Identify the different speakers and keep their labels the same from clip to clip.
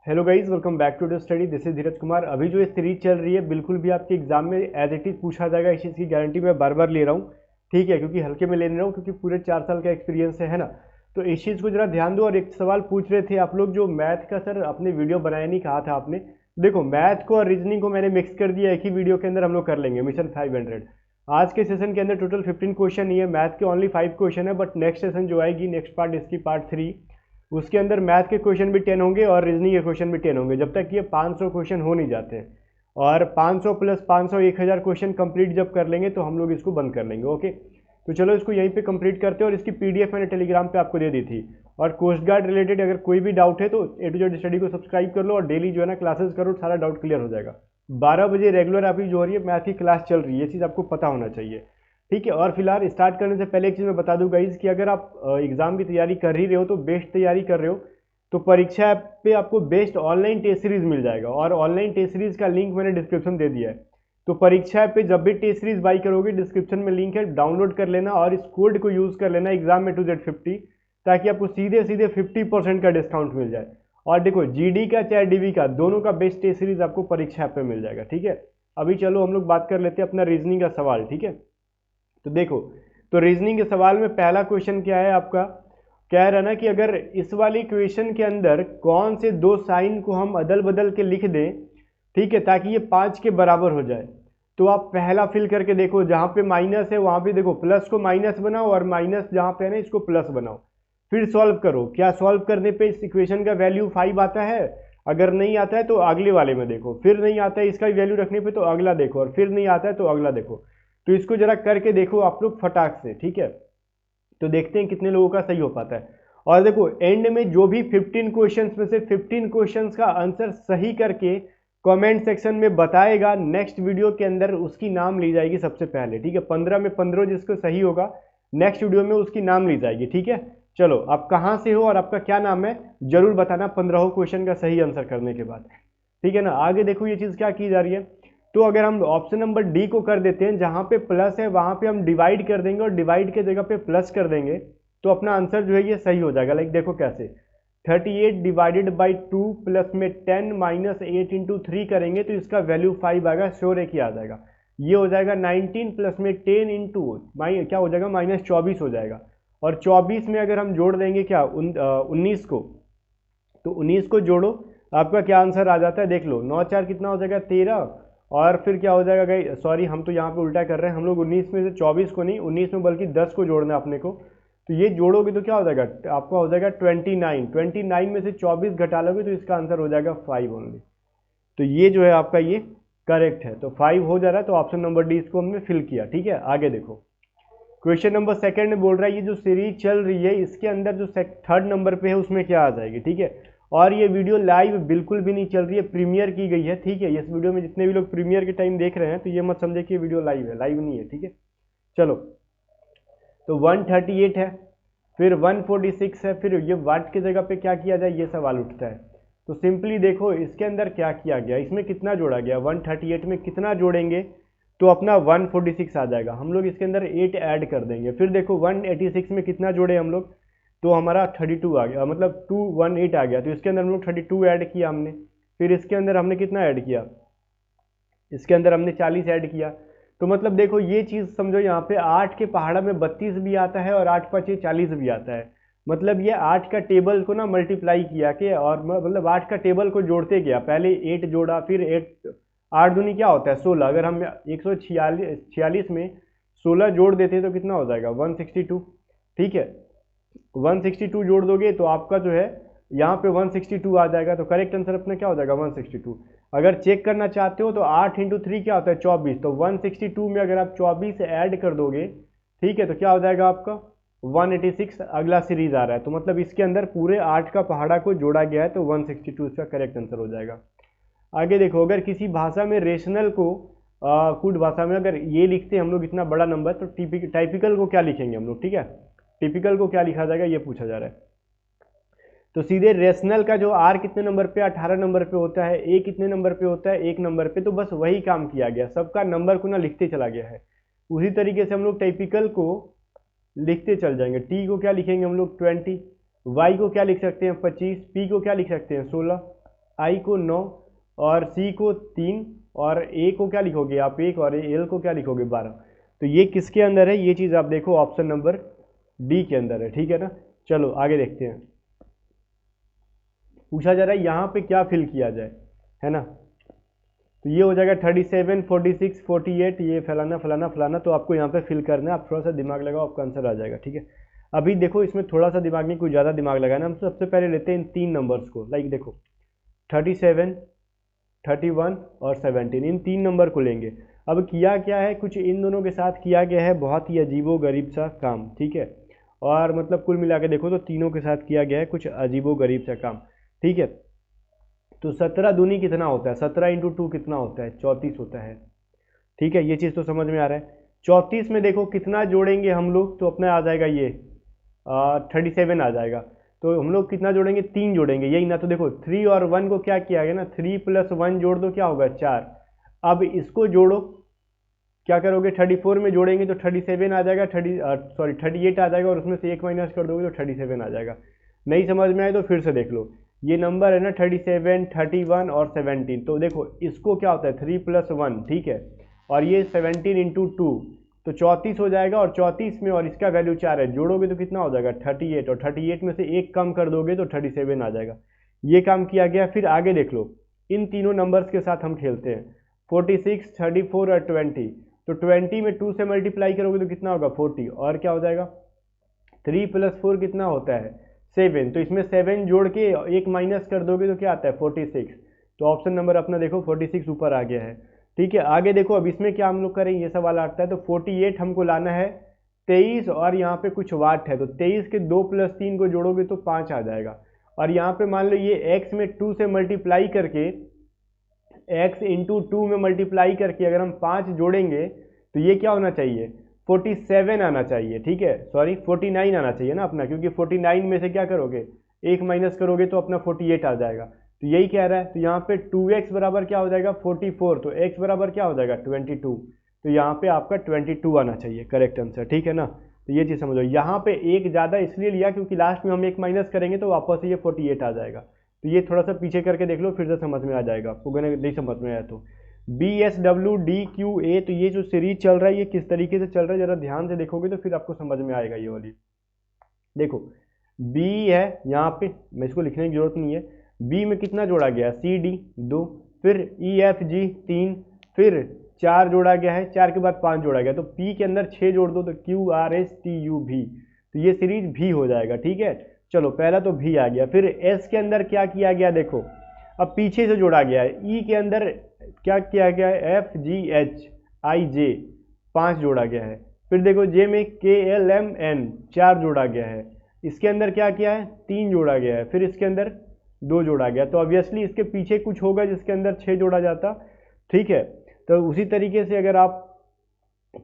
Speaker 1: Hello guys, welcome back to the study. This is Dheeraj Kumar. अभी जो ये सीरीज चल रही है बिल्कुल भी आपके एग्जाम में एज इट इज पूछा जाएगा, इस चीज़ की गारंटी मैं बार बार ले रहा हूँ। ठीक है, क्योंकि हल्के में ले रहा हूँ, क्योंकि पूरे 4 साल का एक्सपीरियंस है ना। तो इस चीज़ को जरा ध्यान दो। और एक सवाल पूछ रहे थे आप लोग, जो मैथ का सर आपने वीडियो बनाया नहीं, कहा था आपने। देखो, मैथ को और रीजनिंग को मैंने मिक्स कर दिया, एक ही वीडियो के अंदर हम लोग कर लेंगे मिशन 500। आज के सेशन के अंदर टोटल 15 क्वेश्चन ही है, मैथ के ओनली 5 क्वेश्चन है। बट नेक्स्ट सेशन जो आएगी, नेक्स्ट पार्ट इसकी पार्ट 3, उसके अंदर मैथ के क्वेश्चन भी 10 होंगे और रीजनिंग के क्वेश्चन भी 10 होंगे, जब तक ये 500 क्वेश्चन हो नहीं जाते हैं। और 500 प्लस 500 1000 क्वेश्चन कंप्लीट जब कर लेंगे तो हम लोग इसको बंद कर लेंगे। ओके, तो चलो इसको यहीं पे कंप्लीट करते हैं। और इसकी पीडीएफ मैंने टेलीग्राम पे आपको दे दी थी। और कोस्ट गार्ड रिलेटेड अगर कोई भी डाउट है तो ए टू जेड स्टडी को सब्सक्राइब कर लो और डेली जो है ना क्लासेस करो, सारा डाउट क्लियर हो जाएगा। 12 बजे रेगुलर अभी जो हो रही है मैथ की क्लास चल रही है, ये चीज़ आपको पता होना चाहिए। ठीक है, और फिलहाल स्टार्ट करने से पहले एक चीज़ मैं बता दूं गाइज, कि अगर आप एग्जाम की तैयारी कर ही रहे हो तो बेस्ट तैयारी कर रहे हो, तो परीक्षा ऐप पे आपको बेस्ट ऑनलाइन टेस्ट सीरीज मिल जाएगा। और ऑनलाइन टेस्ट सीरीज का लिंक मैंने डिस्क्रिप्शन दे दिया है। तो परीक्षा ऐप पे जब भी टेस्ट सीरीज बाई करोगे, डिस्क्रिप्शन में लिंक है, डाउनलोड कर लेना और इस कोड को यूज कर लेना एग्जाम में 2Z50, ताकि आपको सीधे सीधे 50% का डिस्काउंट मिल जाए। और देखो, जीडी का चाहे डीवी का, दोनों का बेस्ट टेस्ट सीरीज आपको परीक्षा ऐप पे मिल जाएगा। ठीक है, अभी चलो हम लोग बात कर लेते हैं अपना रीजनिंग का सवाल। ठीक है, तो देखो, तो रीजनिंग के सवाल में पहला क्वेश्चन क्या है आपका, कह रहा ना कि अगर इस वाली इक्वेशन के अंदर कौन से दो साइन को हम अदल बदल के लिख दें, ठीक है, ताकि ये 5 के बराबर हो जाए। तो आप पहला फिल करके देखो, जहां पे माइनस है वहां पे देखो प्लस को माइनस बनाओ, और माइनस जहां पे है ना इसको प्लस बनाओ। फिर सॉल्व करो। क्या सॉल्व करने पे इस इक्वेशन का वैल्यू 5 आता है? अगर नहीं आता है तो अगले वाले में देखो, फिर नहीं आता है इसका वैल्यू रखने पे तो अगला देखो, और फिर नहीं आता है तो अगला देखो। तो इसको जरा करके देखो आप लोग फटाक से। ठीक है, तो देखते हैं कितने लोगों का सही हो पाता है। और देखो, एंड में जो भी 15 क्वेश्चंस में से 15 क्वेश्चंस का आंसर सही करके कमेंट सेक्शन में बताएगा, नेक्स्ट वीडियो के अंदर उसकी नाम ली जाएगी सबसे पहले। ठीक है, 15 में 15 जिसको सही होगा नेक्स्ट वीडियो में उसकी नाम ली जाएगी। ठीक है, चलो, आप कहाँ से हो और आपका क्या नाम है जरूर बताना 15 क्वेश्चन का सही आंसर करने के बाद। ठीक है ना, आगे देखो ये चीज़ क्या की जा रही है। तो अगर हम ऑप्शन नंबर डी को कर देते हैं, जहां पे प्लस है वहां पे हम डिवाइड कर देंगे और डिवाइड के जगह पे प्लस कर देंगे, तो अपना आंसर जो है ये सही हो जाएगा। लाइक देखो कैसे, 38 डिवाइडेड बाई 2 प्लस में 10 माइनस 8 इंटू 3 करेंगे तो इसका वैल्यू 5 आएगा, श्योर है कि आ जाएगा। ये हो जाएगा 19 प्लस में 10 इंटू क्या हो जाएगा, माइनस 24 हो जाएगा। और 24 में अगर हम जोड़ देंगे क्या 19 को, तो 19 को जोड़ो, आपका क्या आंसर आ जाता है देख लो। 9 4 कितना हो जाएगा 13, और फिर क्या हो जाएगा गाइस, सॉरी हम तो यहाँ पे उल्टा कर रहे हैं, हम लोग 19 में से 24 को नहीं, 19 में बल्कि 10 को जोड़ना है अपने को। तो ये जोड़ोगे तो क्या हो जाएगा, आपका हो जाएगा 29। 29 में से 24 घटा लोगे तो इसका आंसर हो जाएगा 5 ओनली। तो ये जो है आपका ये करेक्ट है, तो 5 हो जा रहा है। तो ऑप्शन नंबर डी इसको हमने फिल किया। ठीक है, आगे देखो, क्वेश्चन नंबर सेकंड में बोल रहा है ये जो सीरीज चल रही है इसके अंदर जो थर्ड नंबर पे है उसमें क्या आ जाएगी। ठीक है, और ये वीडियो लाइव बिल्कुल भी नहीं चल रही है, प्रीमियर की गई है। ठीक है, इस वीडियो में जितने भी लोग प्रीमियर के टाइम देख रहे हैं तो ये मत समझे कि वीडियो लाइव है, लाइव नहीं है। ठीक है, चलो, तो 138 है, फिर 146 है, फिर ये वाट की जगह पे क्या किया जाए ये सवाल उठता है। तो सिंपली देखो इसके अंदर क्या किया गया, इसमें कितना जोड़ा गया, 138 में कितना जोड़ेंगे तो अपना 146 आ जाएगा। हम लोग इसके अंदर 8 ऐड कर देंगे। फिर देखो 186 में कितना जोड़े हम लोग, तो हमारा 32 आ गया, मतलब 218 आ गया। तो इसके अंदर हम लोग 32 ऐड किया हमने। फिर इसके अंदर हमने कितना ऐड किया, इसके अंदर हमने 40 ऐड किया। तो मतलब देखो ये चीज़ समझो, यहाँ पे 8 के पहाड़ा में 32 भी आता है और 8 5 40 भी आता है। मतलब ये 8 का टेबल को ना मल्टीप्लाई किया के, और मतलब 8 का टेबल को जोड़ते गया, पहले 8 जोड़ा, फिर 8 8 दूनी क्या होता है 16। अगर हम 146 में 16 जोड़ देते हैं तो कितना हो जाएगा 162। ठीक है, 162 जोड़ दोगे तो आपका जो है यहाँ पे 162 आ जाएगा। तो करेक्ट आंसर अपना क्या हो जाएगा 162। अगर चेक करना चाहते हो तो 8 इंटू 3 क्या होता है 24, तो 162 में अगर आप 24 ऐड कर दोगे, ठीक है, तो क्या हो जाएगा आपका 186। अगला सीरीज आ रहा है, तो मतलब इसके अंदर पूरे 8 का पहाड़ा को जोड़ा गया है, तो 162 इसका करेक्ट आंसर हो जाएगा। आगे देखो, अगर किसी भाषा में रेशनल को कुड भाषा में अगर ये लिखते हैं हम लोग इतना बड़ा नंबर, तो टाइपिकल को क्या लिखेंगे हम लोग। ठीक है, टिपिकल को क्या लिखा जाएगा ये पूछा जा रहा है। तो सीधे रेशनल का जो आर कितने नंबर पे 18 नंबर पे होता है, ए कितने नंबर पे होता है 1 नंबर पे, तो बस वही काम किया गया, सबका नंबर को ना लिखते चला गया है। उसी तरीके से हम लोग टाइपिकल को लिखते चल जाएंगे। टी को क्या लिखेंगे हम लोग 20, वाई को क्या लिख सकते हैं 25, पी को क्या लिख सकते हैं 16, आई को 9 और सी को 3 और ए को क्या लिखोगे आप 1 और एल को क्या लिखोगे 12। तो ये किसके अंदर है, ये चीज़ आप देखो ऑप्शन नंबर डी के अंदर है, ठीक है ना। चलो आगे देखते हैं। पूछा जा रहा है यहाँ पे क्या फिल किया जाए, है ना। तो ये हो जाएगा 37, 46, 48, ये फलाना फलाना फलाना, तो आपको यहाँ पे फिल करना है। आप थोड़ा सा दिमाग लगाओ, आपका आंसर आ जाएगा, ठीक है। अभी देखो इसमें थोड़ा सा दिमाग नहीं, कोई ज़्यादा दिमाग लगाना। हम सबसे पहले लेते हैं इन 3 नंबर्स को, लाइक देखो 37, 31 और 17, इन 3 नंबर को लेंगे। अब किया क्या है, कुछ इन दोनों के साथ किया गया है बहुत ही अजीबो गरीब सा काम, ठीक है। और मतलब कुल मिला के देखो तो तीनों के साथ किया गया है कुछ अजीबो गरीब सा काम, ठीक है। तो 17 दूनी कितना होता है, 17 इंटू 2 कितना होता है, 34 होता है, ठीक है। ये चीज़ तो समझ में आ रहा है। 34 में देखो कितना जोड़ेंगे हम लोग, तो अपना आ जाएगा ये 37 आ जाएगा। तो हम लोग कितना जोड़ेंगे, 3 जोड़ेंगे, यही ना। तो देखो 3 और 1 को क्या किया गया ना, 3 प्लस 1 जोड़ दो, क्या होगा 4। अब इसको जोड़ो, क्या करोगे 34 में जोड़ेंगे तो 37 आ जाएगा, 38 आ जाएगा, और उसमें से 1 माइनस कर दोगे तो 37 आ जाएगा। नहीं समझ में आए तो फिर से देख लो। ये नंबर है ना 37, 31 और 17, तो देखो इसको क्या होता है 3 प्लस 1, ठीक है। और ये 17 इंटू 2 तो 34 हो जाएगा, और 34 में और इसका वैल्यू 4 है, जोड़ोगे तो कितना हो जाएगा 38, और 38 में से 1 कम कर दोगे तो 37 आ जाएगा। ये काम किया गया। फिर आगे देख लो, इन तीनों नंबर्स के साथ हम खेलते हैं, 46, 34 और 20। तो 20 में 2 से मल्टीप्लाई करोगे तो कितना होगा 40, और क्या हो जाएगा 3 प्लस 4 कितना होता है 7, तो इसमें 7 जोड़ के 1 माइनस कर दोगे तो क्या आता है 46। तो ऑप्शन नंबर अपना देखो 46 ऊपर आ गया है, ठीक है। आगे देखो, अब इसमें क्या हम लोग करें, ये सवाल आता है। तो 48 हमको लाना है 23, और यहाँ पे कुछ वाट है, तो 23 के 2 प्लस 3 को जोड़ोगे तो 5 आ जाएगा। और यहाँ पे मान लो ये x में 2 से मल्टीप्लाई करके, x इंटू 2 में मल्टीप्लाई करके अगर हम 5 जोड़ेंगे तो ये क्या होना चाहिए 47 आना चाहिए, ठीक है। सॉरी 49 आना चाहिए ना अपना, क्योंकि 49 में से क्या करोगे 1 माइनस करोगे तो अपना 48 आ जाएगा। तो यही कह रहा है। तो यहाँ पे 2x बराबर क्या हो जाएगा 44, तो x बराबर क्या हो जाएगा 22, तो यहाँ पे आपका 22 आना चाहिए करेक्ट आंसर, ठीक है ना। तो ये चीज़ समझो, यहाँ पे एक ज़्यादा इसलिए लिया क्योंकि लास्ट में हम 1 माइनस करेंगे तो वापस ये 48 आ जाएगा। तो ये थोड़ा सा पीछे करके देख लो, फिर से समझ में आ जाएगा आपको, अगर नहीं समझ में आया तो। BSWDQA, तो ये जो सीरीज चल रहा है ये किस तरीके से चल रहा है, जरा ध्यान से देखोगे तो फिर आपको समझ में आएगा। ये वाली देखो B है यहाँ पे, मैं इसको लिखने की जरूरत नहीं है। B में कितना जोड़ा गया CD 2, फिर EFG 3, फिर 4 जोड़ा गया है, 4 के बाद 5 जोड़ा गया, तो P के अंदर 6 जोड़ दो तो QRSTUV, तो ये सीरीज V हो जाएगा, ठीक है। चलो पहला तो V आ गया। फिर S के अंदर क्या किया गया देखो, अब पीछे से जोड़ा गया है। E के अंदर क्या किया गया है FGHIJ 5 जोड़ा गया है। फिर देखो J में KLMN 4 जोड़ा गया है। इसके अंदर क्या किया है 3 जोड़ा गया है, फिर इसके अंदर 2 जोड़ा गया, तो ऑब्वियसली इसके पीछे कुछ होगा जिसके अंदर 6 जोड़ा जाता, ठीक है। तो उसी तरीके से अगर आप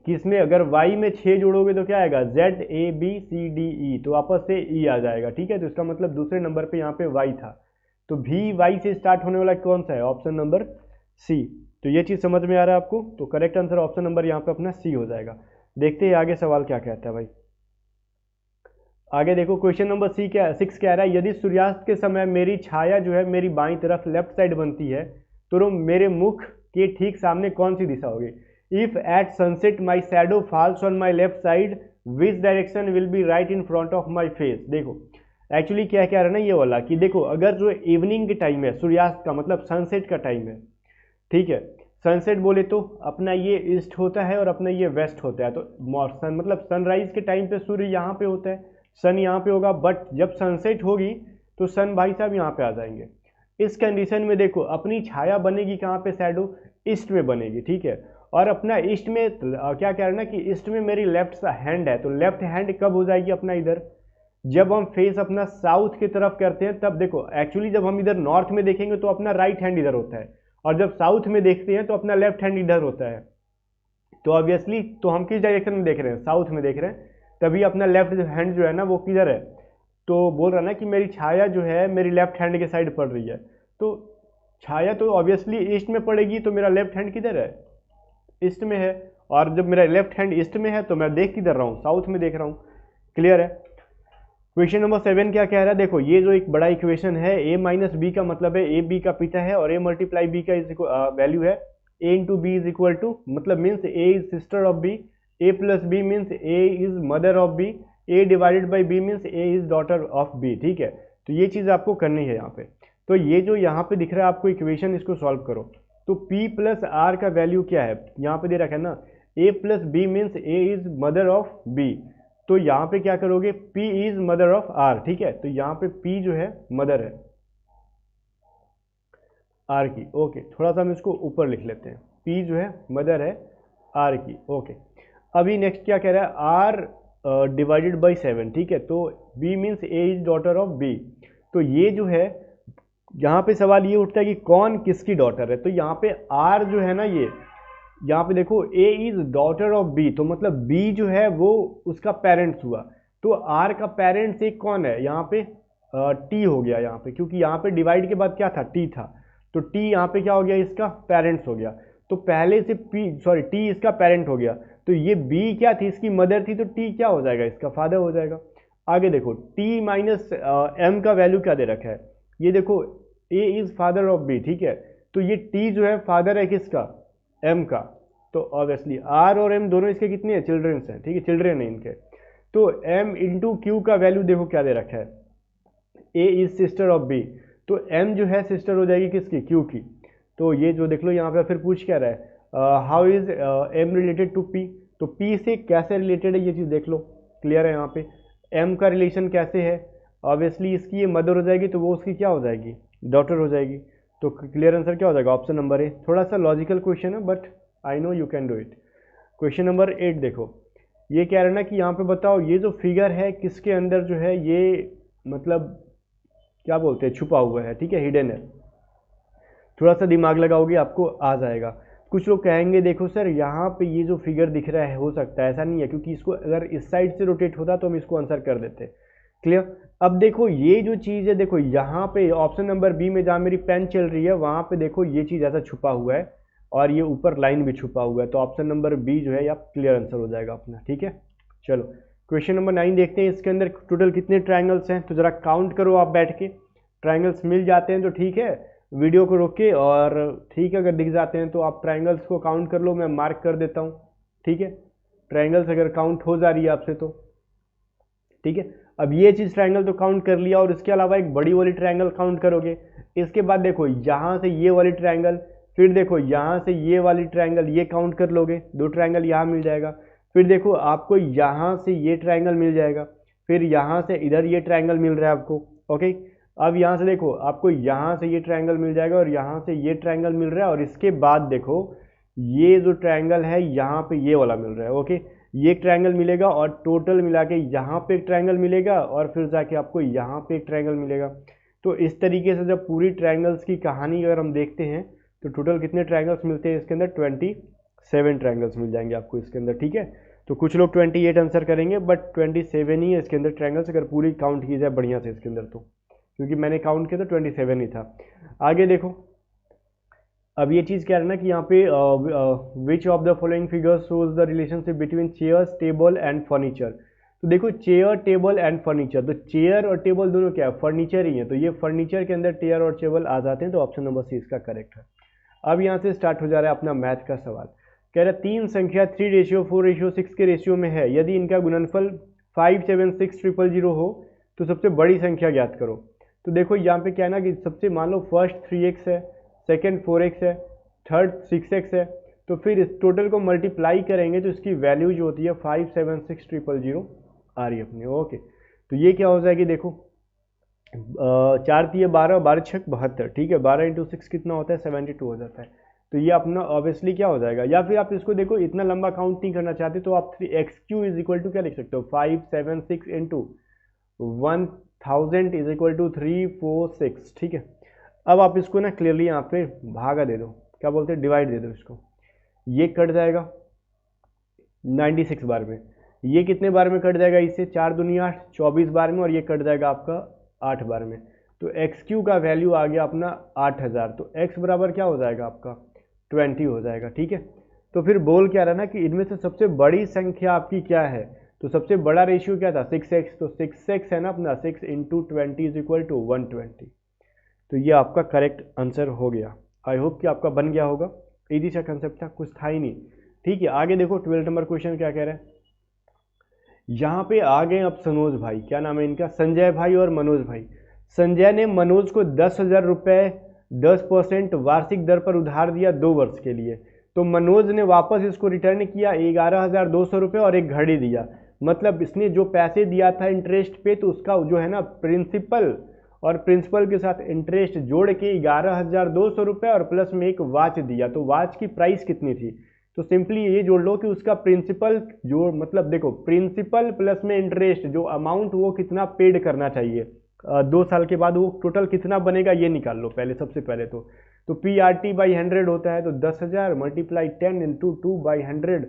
Speaker 1: किसमें अगर Y में 6 जोड़ोगे तो क्या आएगा ZABCDE, तो वापस से E आ जाएगा, ठीक है। तो इसका मतलब दूसरे नंबर पे यहाँ पे Y था, तो भी Y से स्टार्ट होने वाला कौन सा है ऑप्शन नंबर C। तो ये चीज़ समझ में आ रहा है आपको, तो करेक्ट आंसर ऑप्शन नंबर यहाँ पे अपना C हो जाएगा। देखते हैं आगे सवाल क्या कहता है भाई। आगे देखो क्वेश्चन नंबर 6 कह रहा है, यदि सूर्यास्त के समय मेरी छाया जो है मेरी बाईं तरफ लेफ्ट साइड बनती है तो मेरे मुख के ठीक सामने कौन सी दिशा होगी। If at sunset my shadow falls on my left side which direction will be right in front of my face. देखो एक्चुअली क्या कह रहा है ना ये वाला, कि देखो अगर जो इवनिंग के टाइम है, सूर्यास्त का मतलब सनसेट का टाइम है, ठीक है। सनसेट बोले तो अपना ये ईस्ट होता है और अपना ये वेस्ट होता है, तो मतलब सनराइज के टाइम पे सूर्य यहाँ पे होता है, सन यहाँ पे होगा, बट जब सनसेट होगी तो सन भाई साहब यहाँ पे आ जाएंगे। इस कंडीशन में देखो अपनी छाया बनेगी कहाँ पे, शैडो ईस्ट में बनेगी, ठीक है। और अपना ईस्ट में क्या कह रहे हैं ना कि ईस्ट में मेरी लेफ्ट हैंड है, तो लेफ्ट हैंड कब हो जाएगी अपना इधर, जब हम फेस अपना साउथ की तरफ करते हैं तब। देखो एक्चुअली जब हम इधर नॉर्थ में देखेंगे तो अपना राइट हैंड इधर होता है, और जब साउथ में देखते हैं तो अपना लेफ्ट हैंड इधर होता है। तो ऑब्वियसली तो हम किस डायरेक्शन में देख रहे हैं, साउथ में देख रहे हैं, तभी अपना लेफ्ट हैंड जो है ना वो किधर है, तो बोल रहा ना कि मेरी छाया जो है मेरी लेफ्ट हैंड के साइड पड़ रही है, तो छाया तो ऑब्वियसली ईस्ट में पड़ेगी, तो मेरा लेफ्ट हैंड किधर है ईस्ट में है, और जब मेरा लेफ्ट हैंड ईस्ट में है तो मैं देख किधर रहा हूँ, साउथ में देख रहा हूँ। क्लियर है। क्वेश्चन नंबर 7 क्या कह रहा है, देखो ये जो एक बड़ा इक्वेशन है, a माइनस बी का मतलब है a b का पिता है और a मल्टीप्लाई b का वैल्यू है a into B is equal to, मतलब means a is sister of b, a plus b means a is mother of b, a divided by b means a is daughter of b। ठीक है, तो ये चीज़ आपको करनी है यहाँ पे। तो ये जो यहाँ पे दिख रहा है आपको इक्वेशन, इसको सॉल्व करो। तो p प्लस r का वैल्यू क्या है, यहाँ पे दे रखा है ना, a plus b means a is mother of b, तो यहाँ पे क्या करोगे, P is mother of R। ठीक है, तो यहाँ पे P जो है मदर है R की। ओके, थोड़ा सा हम इसको ऊपर लिख लेते हैं, P जो है मदर है R की। ओके, अभी नेक्स्ट क्या कह रहा है, R डिवाइडेड बाई 7। ठीक है, तो B means A is daughter of B। तो ये जो है यहाँ पे सवाल ये उठता है कि कौन किसकी डॉटर है। तो यहाँ पे R जो है ना, ये यहाँ पे देखो A is daughter of B, तो मतलब B जो है वो उसका पेरेंट्स हुआ। तो R का पेरेंट्स एक कौन है, यहाँ पे T हो गया यहाँ पे, क्योंकि यहाँ पे डिवाइड के बाद क्या था, T था, तो T यहाँ पे क्या हो गया, इसका पेरेंट्स हो गया। तो पहले से T इसका पेरेंट हो गया, तो ये B क्या थी, इसकी मदर थी, तो T क्या हो जाएगा, इसका फादर हो जाएगा। आगे देखो T माइनस M का वैल्यू क्या दे रखा है, ये देखो A is father of B। ठीक है, तो ये T जो है फादर है किसका, M का, तो ऑब्वियसली R और M दोनों इसके कितने हैं, चिल्ड्रंस हैं। ठीक है, चिल्ड्रन है इनके। तो M इंटू क्यू का वैल्यू देखो क्या दे रखा है, A is sister of B, तो M जो है सिस्टर हो जाएगी किसकी, Q की। तो ये जो देख लो यहाँ पे फिर पूछ क्या रहा है, how is M related to P, तो P से कैसे रिलेटेड है ये चीज़ देख लो, क्लियर है। यहाँ पे M का रिलेशन कैसे है, ऑब्वियसली इसकी ये मदर हो जाएगी, तो वो उसकी क्या हो जाएगी, डॉटर हो जाएगी। तो क्लियर आंसर क्या हो जाएगा, ऑप्शन नंबर ए। थोड़ा सा लॉजिकल क्वेश्चन है, but I know you can do it. Question number 8 देखो, ये कह रहा है ना कि यहाँ पे बताओ ये जो फिगर है किसके अंदर जो है, ये मतलब क्या बोलते हैं, छुपा हुआ है। ठीक है, हिडन है। थोड़ा सा दिमाग लगाओगे आपको आ जाएगा। कुछ लोग कहेंगे देखो सर यहाँ पे ये जो फिगर दिख रहा है, हो सकता है, ऐसा नहीं है, क्योंकि इसको अगर इस साइड से रोटेट होता तो हम इसको आंसर कर देते। क्लियर। अब देखो ये जो चीज़ है, देखो यहाँ पे ऑप्शन नंबर बी में जहाँ मेरी पेन चल रही है वहाँ पे देखो ये चीज़ ऐसा छुपा हुआ है और ये ऊपर लाइन भी छुपा हुआ है, तो ऑप्शन नंबर बी जो है या क्लियर आंसर हो जाएगा अपना। ठीक है, चलो क्वेश्चन नंबर 9 देखते हैं। इसके अंदर टोटल कितने ट्रायंगल्स हैं, तो जरा काउंट करो आप बैठ के। ट्रायंगल्स मिल जाते हैं तो ठीक है, वीडियो को रोक के, और ठीक है अगर दिख जाते हैं तो आप ट्रायंगल्स को काउंट कर लो, मैं मार्क कर देता हूँ। ठीक है, ट्रायंगल्स अगर काउंट हो जा रही है आपसे तो ठीक है। अब ये चीज़ ट्रायंगल तो काउंट कर लिया, और इसके अलावा एक बड़ी वाली ट्रायंगल काउंट करोगे। इसके बाद देखो यहाँ से ये वाली ट्रायंगल, फिर देखो यहाँ से ये वाली ट्रायंगल, ये काउंट कर लोगे, 2 ट्रायंगल यहाँ मिल जाएगा। फिर देखो आपको यहाँ से ये ट्रायंगल मिल जाएगा, फिर यहाँ से इधर ये ट्रायंगल मिल रहा है आपको। ओके, अब यहाँ से देखो आपको यहाँ से ये ट्रायंगल मिल जाएगा और यहाँ से ये ट्रायंगल मिल रहा है, और इसके बाद देखो ये जो ट्रायंगल है यहाँ पे ये वाला मिल रहा है। ओके, ये एक ट्रायंगल मिलेगा और टोटल मिला के यहाँ पे एक ट्रायंगल मिलेगा, और फिर जाके आपको यहाँ पे एक ट्रायंगल मिलेगा। तो इस तरीके से जब पूरी ट्रायंगल्स की कहानी अगर हम देखते हैं तो टोटल कितने ट्रायंगल्स मिलते हैं इसके अंदर, 27 ट्रायंगल्स मिल जाएंगे आपको इसके अंदर। ठीक है, तो कुछ लोग 28 आंसर करेंगे, बट 27 ही है इसके अंदर ट्रायंगल्स, अगर पूरी काउंट की जाए बढ़िया से इसके अंदर, तो क्योंकि मैंने काउंट किया तो 27 ही था। आगे देखो, अब ये चीज़ क्या है ना कि यहाँ पे which of the following figures shows the relationship between chairs, table and furniture. तो देखो चेयर, टेबल एंड फर्नीचर, तो चेयर और टेबल दोनों क्या है, फर्नीचर ही है, तो ये फर्नीचर के अंदर चेयर और टेबल आ जाते हैं, तो ऑप्शन नंबर सी इसका करेक्ट है। अब यहाँ से स्टार्ट हो जा रहा है अपना मैथ का सवाल। कह रहा है 3 संख्या 3:4:6 के रेशियो में है, यदि इनका गुणनफल 576,000 हो तो सबसे बड़ी संख्या ज्ञात करो। तो देखो यहाँ पे क्या है ना कि सबसे मान लो फर्स्ट 3x है, सेकेंड 4x है, थर्ड 6x है, तो फिर इस टोटल को मल्टीप्लाई करेंगे तो इसकी वैल्यू जो होती है 576,000 आ रही है अपनी। ओके, तो ये क्या हो जाएगी, देखो 4 3 12, 12 6 72। ठीक है, 12 इंटू 6 कितना होता है, 72 हो जाता है। तो ये अपना ऑब्वियसली क्या हो जाएगा, या फिर आप इसको देखो इतना लंबा काउंट नहीं करना चाहते तो आप 3x³ इज इक्वल टू क्या लिख सकते हो, 576 इंटू 1000 इज इक्वल टू 346। ठीक है, अब आप इसको ना क्लियरली यहाँ पे भागा दे दो, क्या बोलते हैं, डिवाइड दे दो इसको। ये कट जाएगा 96 बार में, ये कितने बार में कट जाएगा, इससे 4 दूनी 8, 24 बार में, और ये कट जाएगा आपका 8 बार में। तो x³ का वैल्यू आ गया अपना 8000, तो x बराबर क्या हो जाएगा आपका 20 हो जाएगा। ठीक है, तो फिर बोल क्या रहा ना कि इनमें से सबसे बड़ी संख्या आपकी क्या है, तो सबसे बड़ा रेशियो क्या था 6x, तो 6x है ना अपना, 6 इंटू 20 इज इक्वल टू 120। तो ये आपका करेक्ट आंसर हो गया। आई होप कि आपका बन गया होगा, इजी सा कंसेप्ट था, कुछ था ही नहीं। ठीक है, आगे देखो 12 नंबर क्वेश्चन क्या कह रहे हैं। यहाँ पे आ गए अब सनोज भाई, क्या नाम है इनका, संजय भाई और मनोज भाई। संजय ने मनोज को 10,000 रुपये 10% वार्षिक दर पर उधार दिया 2 वर्ष के लिए। तो मनोज ने वापस इसको रिटर्न किया 11,200 रुपये और एक घड़ी दिया। मतलब इसने जो पैसे दिया था इंटरेस्ट पे, तो उसका जो है ना प्रिंसिपल और प्रिंसिपल के साथ इंटरेस्ट जोड़ के 11,200 रुपये और प्लस में एक वॉच दिया। तो वॉच की प्राइस कितनी थी, तो सिंपली ये जोड़ लो कि उसका प्रिंसिपल जो, मतलब देखो प्रिंसिपल प्लस में इंटरेस्ट जो अमाउंट वो कितना पेड करना चाहिए 2 साल के बाद, वो टोटल कितना बनेगा ये निकाल लो पहले, सबसे पहले तो पी आर टी बाई 100 होता है, तो 10,000 मल्टीप्लाई 10 इंटू 2/100,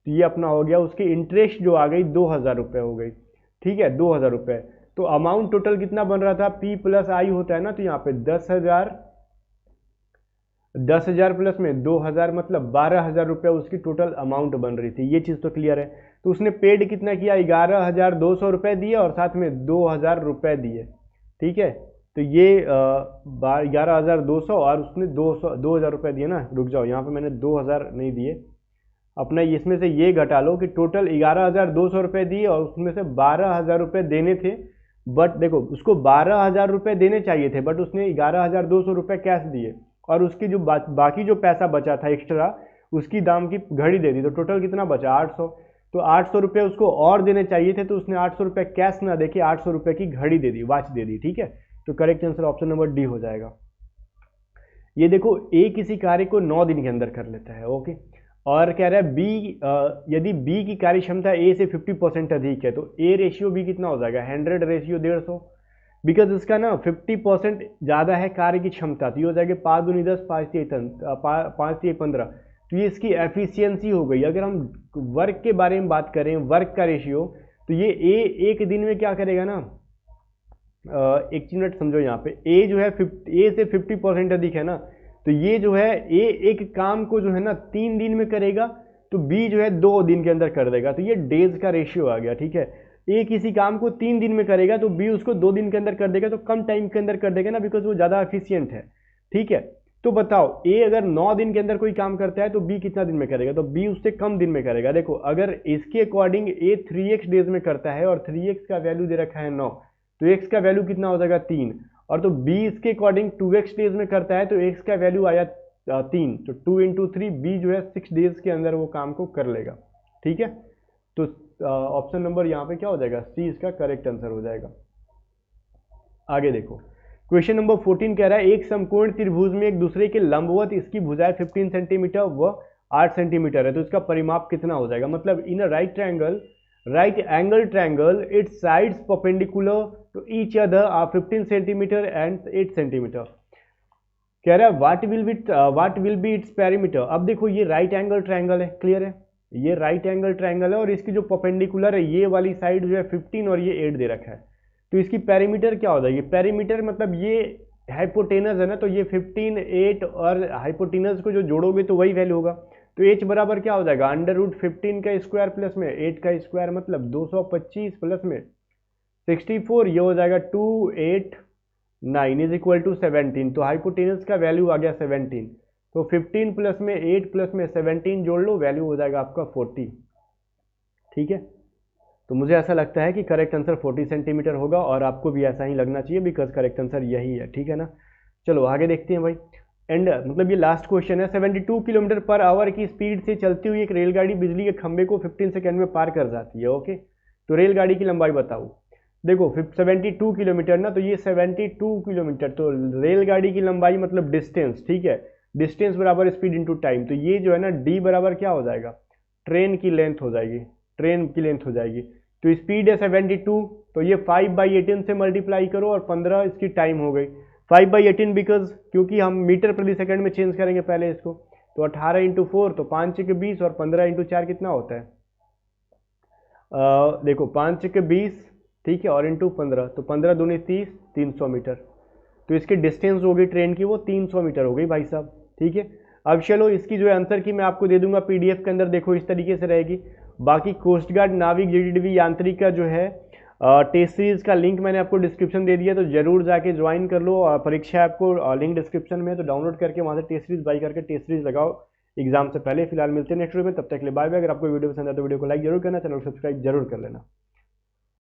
Speaker 1: तो ये अपना हो गया उसकी इंटरेस्ट जो आ गई 2,000 रुपये हो गई। ठीक है, 2,000 रुपये। तो अमाउंट टोटल कितना बन रहा था, पी प्लस आई होता है ना, तो यहाँ पे 10,000 प्लस में 2,000 मतलब 12,000 रुपये उसकी टोटल अमाउंट बन रही थी। ये चीज़ तो क्लियर है। तो उसने पेड कितना किया, 11,200 रुपये दिए और साथ में 2,000 रुपये दिए। ठीक है, तो ये 11,200 और उसने 2,000 रुपये दिए ना। रुक जाओ, यहाँ पे मैंने 2,000 नहीं दिए, अपना इसमें से ये घटा लो कि टोटल 11,200 रुपये दिए और उसमें से 12,000 रुपये देने थे। बट देखो उसको 12,000 रुपये देने चाहिए थे, बट उसने 11,200 रुपये कैश दिए और उसकी जो बाकी जो पैसा बचा था एक्स्ट्रा, उसकी दाम की घड़ी दे दी। तो टोटल कितना बचा 800। तो 800 रुपये उसको और देने चाहिए थे, तो उसने 800 रुपये कैश ना देके 800 रुपये की घड़ी दे दी, वॉच दे दी। ठीक है, तो correct answer option number D हो जाएगा। ये देखो ए किसी कार्य को 9 दिन के अंदर कर लेता है, ओके, और कह रहा है बी, यदि बी की कार्य क्षमता ए से 50% अधिक है, तो ए रेशियो बी कितना हो जाएगा 100 रेशियो 150, बिकॉज इसका ना 50% ज़्यादा है कार्य की क्षमता, तो ये हो जाएगा 5 दूनी 10 5 3 15। तो ये इसकी एफिशिएंसी हो गई। अगर हम वर्क के बारे में बात करें, वर्क का रेशियो, तो ये ए एक दिन में क्या करेगा ना, एक मिनट समझो, यहाँ पे ए जो है ए से 50% अधिक है ना, तो ये जो है ए एक काम को जो है ना 3 दिन में करेगा, तो बी जो है 2 दिन के अंदर कर देगा। तो ये डेज का रेशियो आ गया। ठीक है, ए किसी काम को 3 दिन में करेगा तो बी उसको 2 दिन के अंदर कर देगा, तो कम टाइम के अंदर कर देगा ना, बिकॉज वो ज़्यादा एफिशिएंट है। ठीक है, तो बताओ ए अगर 9 दिन के अंदर कोई काम करता है तो बी कितना दिन में करेगा, तो बी उससे कम दिन में करेगा। देखो अगर इसके अकॉर्डिंग ए 3x डेज में करता है और 3x का वैल्यू दे रखा है 9, तो x का वैल्यू कितना हो जाएगा 3, और तो b इसके अकॉर्डिंग 2x डेज में करता है तो x का वैल्यू आया 3, तो 2 इंटू 3 b जो है 6 डेज के अंदर वो काम को कर लेगा। ठीक है, तो ऑप्शन नंबर यहाँ पे क्या हो जाएगा, सी इसका करेक्ट आंसर हो जाएगा। आगे देखो क्वेश्चन नंबर 14 कह रहा है एक समकोण त्रिभुज में एक दूसरे के लंबवत इसकी भुजाएं 15 सेंटीमीटर व 8 सेंटीमीटर है, तो इसका परिमाप कितना हो जाएगा। मतलब in a right angle triangle its sides perpendicular to each other are 15 centimetre and 8 centimetre. कह रहा है what will be its perimeter. अब देखो ये राइट एंगल ट्रायंगल है, क्लियर है, ये राइट एंगल ट्रायंगल है और इसकी जो परपेंडिकुलर है ये वाली साइड जो है 15 और ये 8 दे रखा है, तो इसकी पेरीमीटर क्या हो जाएगी। पेरीमीटर मतलब ये हाइपोटेनस है ना, तो ये 15 8 और हाइपोटेनस को जो जोड़ोगे तो वही वैल्यू होगा। तो h बराबर क्या हो जाएगा √15 का स्क्वायर प्लस में 8 का स्क्वायर, मतलब 225 प्लस में 64, ये हो जाएगा 289 इज इक्वल टू 17। तो हाइपोटेनस का वैल्यू आ गया 17, तो 15 प्लस में 8 प्लस में 17 जोड़ लो, वैल्यू हो जाएगा आपका 40। ठीक है, तो मुझे ऐसा लगता है कि करेक्ट आंसर 40 सेंटीमीटर होगा और आपको भी ऐसा ही लगना चाहिए, बिकॉज करेक्ट आंसर यही है। ठीक है ना, चलो आगे देखते हैं भाई। एंड मतलब ये लास्ट क्वेश्चन है। 72 किलोमीटर पर आवर की स्पीड से चलती हुई एक रेलगाड़ी बिजली के खंभे को 15 सेकेंड में पार कर जाती है, ओके, तो रेलगाड़ी की लंबाई बताओ। देखो 72 किलोमीटर ना, तो ये 72 किलोमीटर, तो रेलगाड़ी की लंबाई मतलब डिस्टेंस। ठीक है, डिस्टेंस बराबर स्पीड इंटू टाइम, तो ये जो है ना डी बराबर क्या हो जाएगा, ट्रेन की लेंथ हो जाएगी, ट्रेन की लेंथ हो जाएगी। तो स्पीड है 72, तो ये 5/18 से मल्टीप्लाई करो और 15 इसकी टाइम हो गई। 5/18 बिकॉज क्योंकि हम मीटर प्रति सेकंड में चेंज करेंगे पहले इसको, तो 18 इंटू 4 तो 5 के 20 और 15 इंटू 4 कितना होता है, देखो 5 के 20, ठीक है, और इंटू 15 तो 15 दूनी 30, 300 मीटर। तो इसकी डिस्टेंस होगी ट्रेन की वो 300 मीटर हो गई भाई साहब। ठीक है, अब चलो इसकी जो है आंसर की मैं आपको दे दूंगा PDF के अंदर, देखो इस तरीके से रहेगी। बाकी कोस्ट गार्ड, नाविक, जीडीडीवी, यांत्रिक का जो है टेस्ट सीरीज का लिंक मैंने आपको डिस्क्रिप्शन दे दिया, तो जरूर जाके ज्वाइन कर लो। परीक्षा आपको लिंक डिस्क्रिप्शन में है, तो डाउनलोड करके वहाँ से टेस्ट सीरीज बाई करके टेस्ट सीरीज लगाओ एग्जाम से पहले। फिलहाल मिलते हैं नेक्स्ट वीडियो में, तब तक के लिए बाय बाय। अगर आपको वीडियो पसंद है तो वीडियो को लाइक जरूर करना, चैनल को सब्सक्राइब जरूर कर लेना।